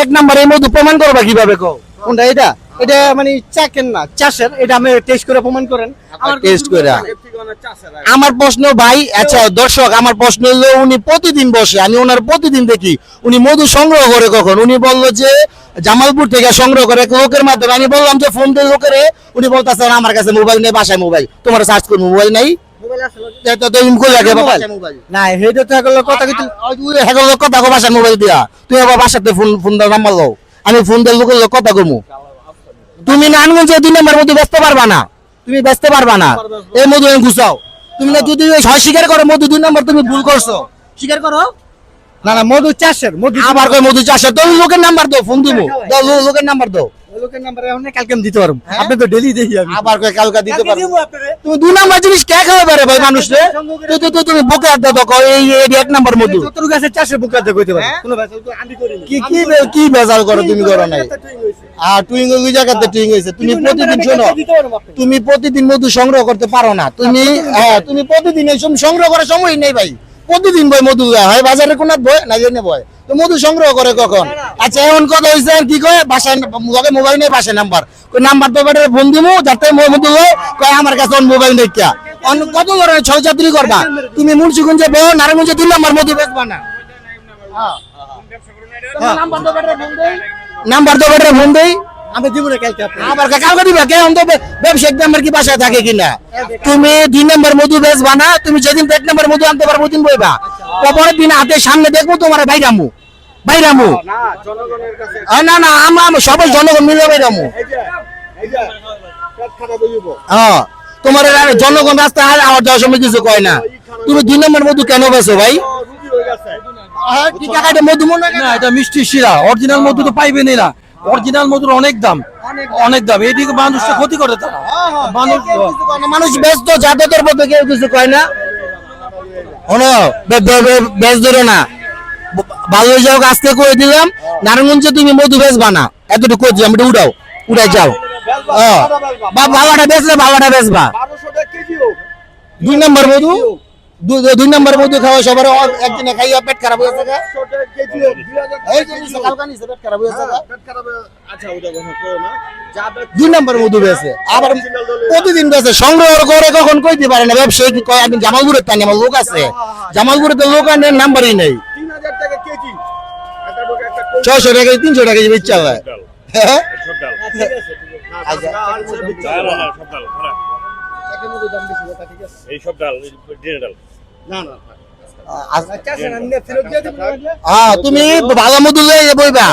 এক নাম্বার এই মধু প্রমাণ করবা কিভাবে কও? কোনটা এটা? এটা মানে চাকের না, চাষের। এটা আমি টেস্ট করে প্রমাণ করেন। টেস্ট করে। আমার প্রশ্ন ভাই, আচ্ছা দর্শক, আমার প্রশ্ন হলো উনি প্রতিদিন বসে, আমি ওনার প্রতিদিন দেখি, উনি মধু সংগ্রহ করে কখন? উনি বললো যে জামালপুর থেকে সংগ্রহ করে লোকের মাধ্যমে। আমি বললাম যে ফোন দিয়ে লোকের, উনি বলতেছে আমার কাছে মোবাইল নেই, বাসায় মোবাইল। তোমার সার্চ করবো মোবাইল নাই, না এটা তো হলো কথা কিন্তু কথা কো বাসায় মোবাইল দিয়া, তুমি আবার বাসাতে ফোন দাও, নাম্বার দাও, আমি ফোন দিয়ে লোকের কথা কমু। তুমি নারায়ণগঞ্জে 2 নম্বর মধু বেচতে পারবা না, তুমি বেচতে পারবা না। এই মধু গুছাও তুমি না, যদি স্বীকার করো মধু 2 নম্বর তুমি ভুল করছো, স্বীকার করো। না না, মধু চাষের, মধু আবার কই মধু চাষের, তো লোকের নাম্বার দাও, ফোন দিমু, দাও লোকের নাম্বার দাও। লোকের নাম্বার এখন কালকে আমি দিতে পারবো, আপনি তো ডেইলি দেখি আমি। আবার কই কালকে দিতে পারবো? তুমি 2 নম্বর জিনিস কে খাবে পারে ভাই মানুষ রে? তুমি বুকে হাত দাও, কই এই 1 নম্বর মধু। যতটুকু গাছের চাষের বুকে হাত কইতে পারে, কোনো ভেজাল তো আমি করি না। কি ভেজাল করো তুমি? করো নাই। টুইং ওই জায়গাতে টুইং হইছে। তুমি প্রতিদিন শোনো, তুমি প্রতিদিন মধু সংগ্রহ করতে পারো না। তুমি তুমি প্রতিদিন এই সংগ্রহ করার সময় নেই ভাই। প্রতিদিন বই মধু হয় বাজারে, কোন বই না জেনে বই, তো মধু সংগ্রহ করে কখন? আচ্ছা এমন কথা হইছে, কি কয় বাসায় মোবাইল নেই, বাসায় নাম্বার, ওই নাম্বার তো বেটারে ফোন দিমু যাতে মধু হয়, কয় আমার কাছে মোবাইল নেই। কে কত ধরনের ছয়চাতুরি করবা তুমি? মুন্সিগঞ্জে বউ, নারায়ণগঞ্জে 2 নম্বর মধু বেচবা না। নাম্বার তো বেটারে ফোন দেই, আমি দিব না কালকে। আবার কালকে দিবা কে? অন্ত ব্যবসায়িক নাম্বার কি বাসায় থাকে কিনা? তুমি 2 নম্বর মধু বেচবা না, তুমি যেদিন 1 নম্বর মধু আনতে পারবো দিন বইবা, পরের দিন হাতের সামনে দেখবো তোমার বাইরামু বাইরামু। না না, আমরা সবাই জনগণ মিলে বাইরামু। হ্যাঁ, তোমার জনগণ রাস্তায় আওয়ার যাওয়ার সময় কিছু কয় না। তুমি 2 নম্বর মধু কেন বেচো ভাই? মধু মনে না, এটা মিষ্টি শিরা, অরিজিনাল মধু তো পাইবেন না। অরিজিনাল মধুর অনেক দাম, অনেক দাম। এইদিকে মানুষটা ক্ষতি করে তারা। মানুষ ব্যস্ত, যাতায়াতের পথে কেউ কিছু কয় না। বেচ ধরো না, ভালো যাও, আজকে করে দিলাম নারায়ণগঞ্জে তুমি মধু বেচবা না, এতটুকু করে দিলাম, এটা উঠাও, উঠাই যাও। বাবাটা বেচলে বাবাটা বেচবা। 2 নম্বর মধু, 2 নম্বর মধু খাওয়া সবার একদিনে খাইয়া পেট খারাপ হয়ে থাকে। এই যে কালকা নিছে পেট খারাপ হয়ে থাকে। 2 নম্বর মধু বেচে, আবার প্রতিদিন বেচে, সংগ্রহ করে কখন কইতে পারে না। ব্যবসায়ী কয় আমি জামালপুরের তানি, আমার লোক আছে জামালপুরে, তো লোক আনে নাম্বারই নেই। 600 টাকা 300 টাকা বেচা হয়। হ্যাঁ তুমি ভালো মধু লয়ে বইবা।